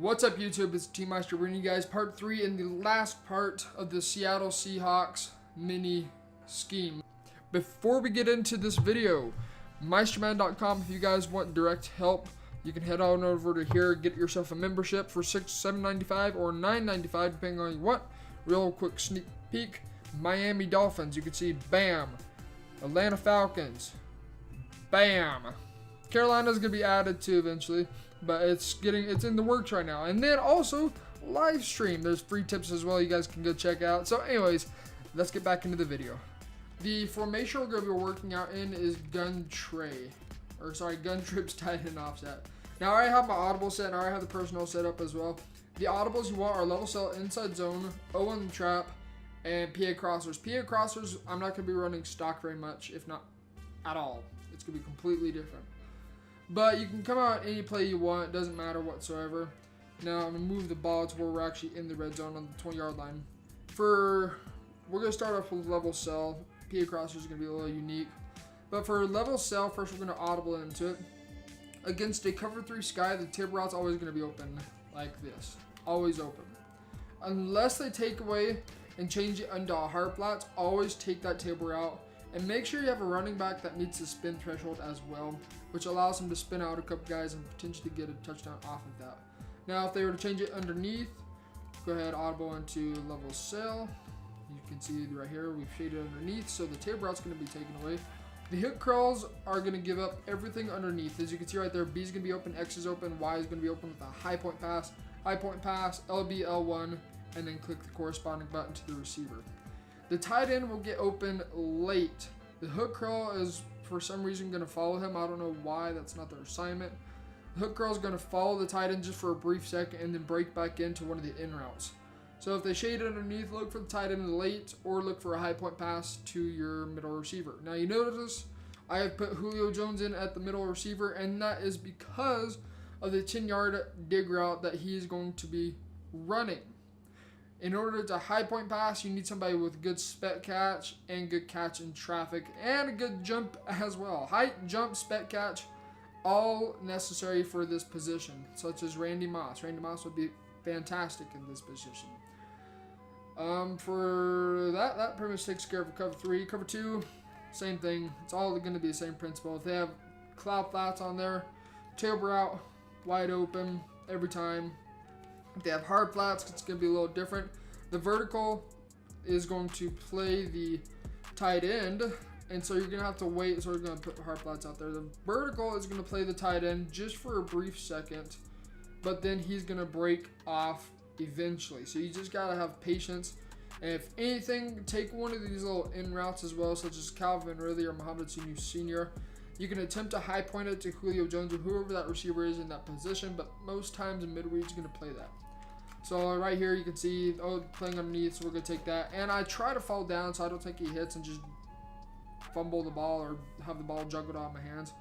What's up, YouTube? It's Team Meister bringing you guys part 3 in the last part of the Seattle Seahawks mini scheme. Before we get into this video, MeisterMadden.com, if you guys want direct help, you can head on over to here, get yourself a membership for $7.95 or $9.95 depending on what you want. Real quick sneak peek. Miami Dolphins, you can see bam. Atlanta Falcons, bam. Carolina's gonna be added to eventually, but it's in the works right now. And then also live stream, there's free tips as well you guys can go check out. So anyways, let's get back into the video. The formation we're going to be working out in is gun trips tight end offset. Now I already have my audible set and I already have the personnel set up as well. The audibles you want are level cell, inside zone, O on the trap, and PA crossers. PA crossers, I'm not going to be running stock very much, if not at all. It's going to be completely different. But you can come out any play you want, it doesn't matter whatsoever. Now I'm going to move the ball to where we're actually in the red zone on the 20-yard line. We're going to start off with level cell. PA crossers is going to be a little unique. But for level cell, first we're going to audible into it. Against a cover 3 sky, the tip route's always going to be open like this. Always open. Unless they take away and change it into a hard flats, always take that table route. And make sure you have a running back that meets the spin threshold as well, which allows him to spin out a couple guys and potentially get a touchdown off of that. Now, if they were to change it underneath, go ahead, audible into level cell. You can see right here, we've shaded underneath, so the table route's going to be taken away. The hook curls are going to give up everything underneath. As you can see right there, B is going to be open, X is open, Y is going to be open with a high point pass, LB, L1, and then click the corresponding button to the receiver. The tight end will get open late. The hook curl is for some reason going to follow him. I don't know why, that's not their assignment. The hook curl is going to follow the tight end just for a brief second and then break back into one of the in routes. So if they shade underneath, look for the tight end late or look for a high point pass to your middle receiver. Now you notice I have put Julio Jones in at the middle receiver, and that is because of the 10-yard dig route that he is going to be running. In order to high point pass, you need somebody with good spec catch and good catch in traffic and a good jump as well. Height, jump, spec catch, all necessary for this position, such as Randy Moss. Randy Moss would be fantastic in this position. For that pretty much takes care of cover 3. Cover 2, same thing. It's all going to be the same principle. If they have cloud flats on there, tail route, wide open every time. If they have hard flats, it's going to be a little different. The vertical is going to play the tight end, and so you're going to have to wait. So we're going to put hard flats out there. The vertical is going to play the tight end just for a brief second, but then he's going to break off eventually. So you just got to have patience. And if anything, take one of these little in routes as well, such as Calvin Ridley or Mohamed Sanu Sr. You can attempt to high point it to Julio Jones or whoever that receiver is in that position, but most times in midweek is going to play that. So right here you can see, playing underneath, so we're going to take that. And I try to fall down so I don't take any hits and just fumble the ball or have the ball juggled out of my hands.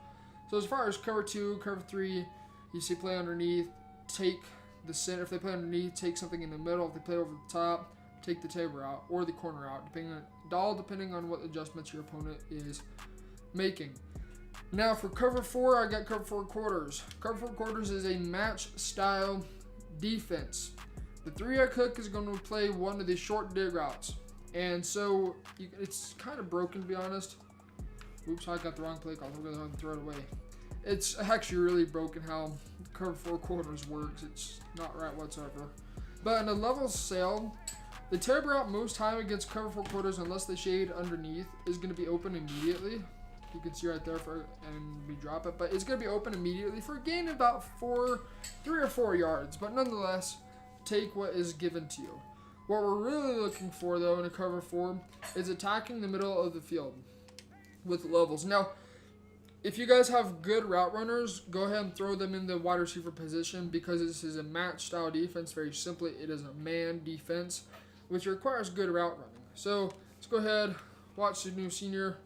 So as far as cover 2, cover 3, you see play underneath, take the center. If they play underneath, take something in the middle. If they play over the top, take the table out or the corner out, depending on what adjustments your opponent is making. Now for cover 4, I got cover 4 quarters. Cover 4 quarters is a match style defense. The 3-yard hook is going to play one of the short dig routes, and so it's kind of broken, to be honest. Oops, I got the wrong play call. We're going to throw it away. It's actually really broken how cover 4 quarters works. It's not right whatsoever. But in a level cell, the tail route most time against cover 4 quarters, unless they shade underneath, is going to be open immediately. You can see right there and we drop it, but it's going to be open immediately for a gain of about 3 or 4 yards. But nonetheless, take what is given to you. What we're really looking for, though, in a cover 4 is attacking the middle of the field with levels. Now, if you guys have good route runners, go ahead and throw them in the wide receiver position because this is a match style defense. Very simply, it is a man defense, which requires good route running. So let's go ahead, watch the new senior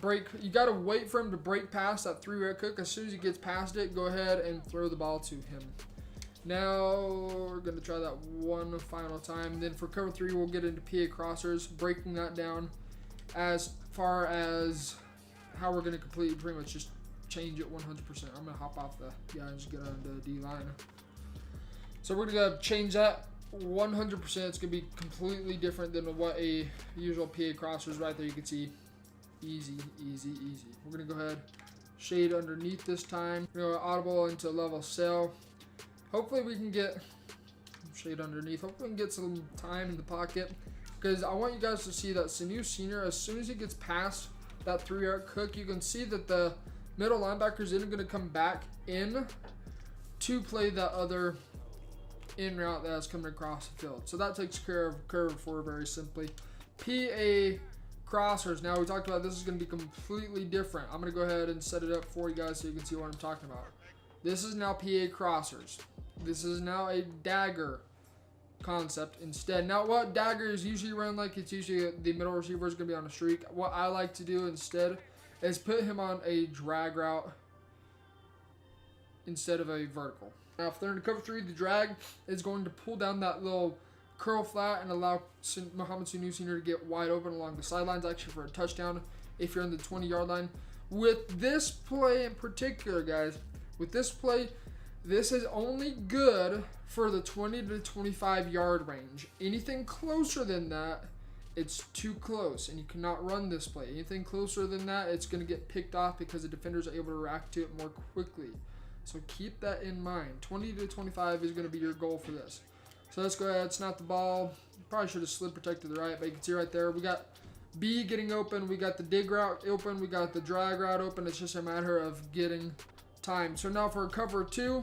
break. You got to wait for him to break past that 3-yard hook. As soon as he gets past it, go ahead and throw the ball to him. Now we're going to try that one final time. Then for cover 3, we'll get into PA crossers, breaking that down as far as how we're going to completely pretty much just change it 100%. I'm going to hop off the guy and just get on the D line. So we're going to change that 100%. It's going to be completely different than what a usual PA crosser is. Right there, you can see easy, easy, easy. We're going to go ahead, shade underneath this time. We're going to audible into level cell. Hopefully we can get shade underneath. Hopefully we can get some time in the pocket, because I want you guys to see that Sanu Senior, as soon as he gets past that 3-yard cook, you can see that the middle linebacker isn't going to come back in to play that other in route that's coming across the field. So that takes care of cover 4 very simply. PA crossers. Now we talked about this is going to be completely different. I'm going to go ahead and set it up for you guys so you can see what I'm talking about. This is now PA crossers. This is now a dagger concept instead. Now what dagger is usually run like, it's usually the middle receiver is going to be on a streak. What I like to do instead is put him on a drag route instead of a vertical. Now if they're in cover 3, the drag is going to pull down that little curl flat and allow Mohamed Sanu Sr. to get wide open along the sidelines, actually for a touchdown if you're in the 20-yard line. With this play in particular, guys, with this play, this is only good for the 20 to 25 yard range. Anything closer than that, it's too close and you cannot run this play. Anything closer than that, it's going to get picked off because the defenders are able to react to it more quickly. So keep that in mind. 20 to 25 is going to be your goal for this. So let's go ahead, snap the ball. Probably should have slid protect to the right, but you can see right there, we got B getting open, we got the dig route open, we got the drag route open. It's just a matter of getting time. So now for cover 2,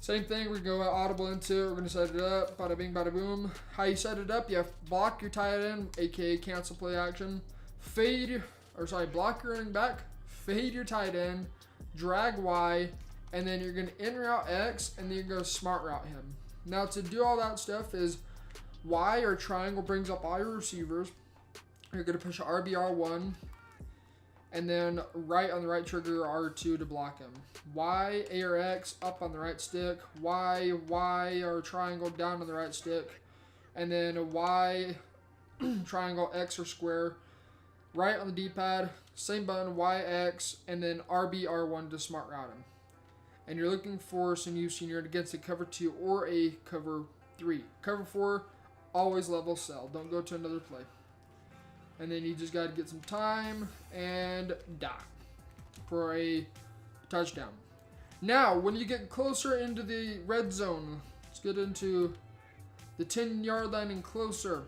same thing. We go audible into it. We're going to set it up. Bada bing, bada boom. How you set it up, you have block your tight end, aka cancel play action. Block your running back, fade your tight end, drag Y, and then you're going to in route X, and then you're going to smart route him. Now to do all that stuff is Y or triangle brings up all your receivers. You're going to push RBR1, and then right on the right trigger R2 to block him. Y, A or X up on the right stick. Y or triangle down on the right stick. And then Y, triangle, X or square. Right on the D-pad, same button, Y, X, and then RB, R1 to smart route him. And you're looking for Sanu Senior against a cover 2 or a cover 3. Cover 4, always level cell. Don't go to another play. And then you just got to get some time and dot for a touchdown. Now, when you get closer into the red zone, let's get into the 10-yard line and closer.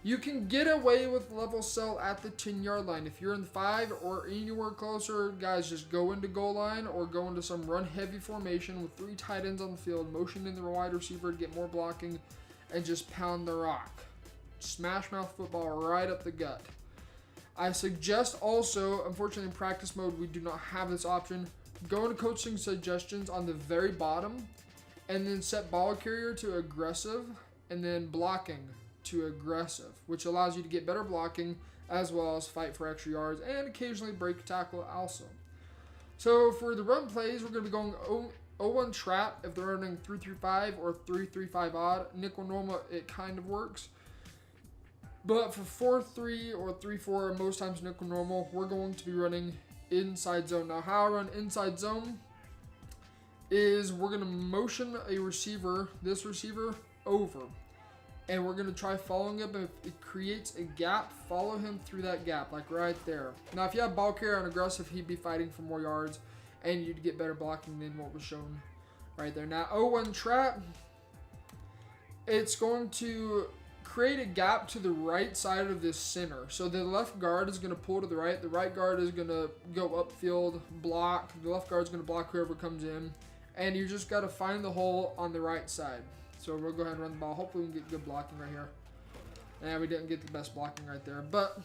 You can get away with level cell at the 10-yard line. If you're in the 5 or anywhere closer, guys, just go into goal line or go into some run-heavy formation with 3 tight ends on the field, motion in the wide receiver to get more blocking, and just pound the rock. Smash mouth football right up the gut. I suggest also, unfortunately in practice mode, we do not have this option. Go into coaching suggestions on the very bottom, and then set ball carrier to aggressive, and then blocking to aggressive, which allows you to get better blocking as well as fight for extra yards and occasionally break a tackle also. So for the run plays, we're going to be going 0-1 trap if they're running 3-3-5 or 3-3-5 odd. Nickel normal, it kind of works. But for 4-3 or 3-4, most times nickel normal, we're going to be running inside zone. Now how I run inside zone is we're going to motion a receiver, this receiver, over. And we're going to try following him. If it creates a gap, follow him through that gap, like right there. Now, if you have ball carrier on aggressive, he'd be fighting for more yards, and you'd get better blocking than what was shown right there. Now, 0-1 trap, it's going to create a gap to the right side of this center. So the left guard is going to pull to the right guard is going to go upfield, block. The left guard is going to block whoever comes in, and you just got to find the hole on the right side. So we'll go ahead and run the ball. Hopefully we can get good blocking right here. And we didn't get the best blocking right there. But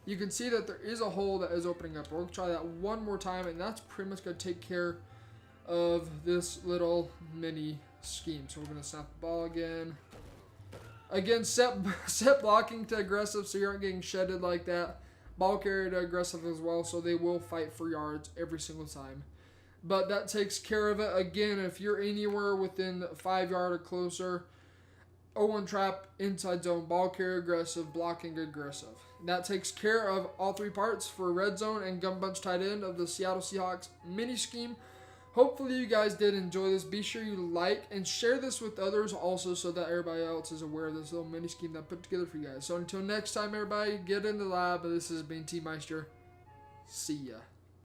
you can see that there is a hole that is opening up. We're going to try that one more time. And that's pretty much going to take care of this little mini scheme. So we're going to snap the ball again. Again, set blocking to aggressive so you aren't getting shedded like that. Ball carrier to aggressive as well. So they will fight for yards every single time. But that takes care of it. Again, if you're anywhere within 5 yard or closer, 0-1 trap, inside zone, ball carrier aggressive, blocking aggressive. That takes care of all 3 parts for red zone and gun bunch tight end of the Seattle Seahawks mini scheme. Hopefully you guys did enjoy this. Be sure you like and share this with others also so that everybody else is aware of this little mini scheme that I put together for you guys. So until next time, everybody, get in the lab. This has been T Meister. See ya.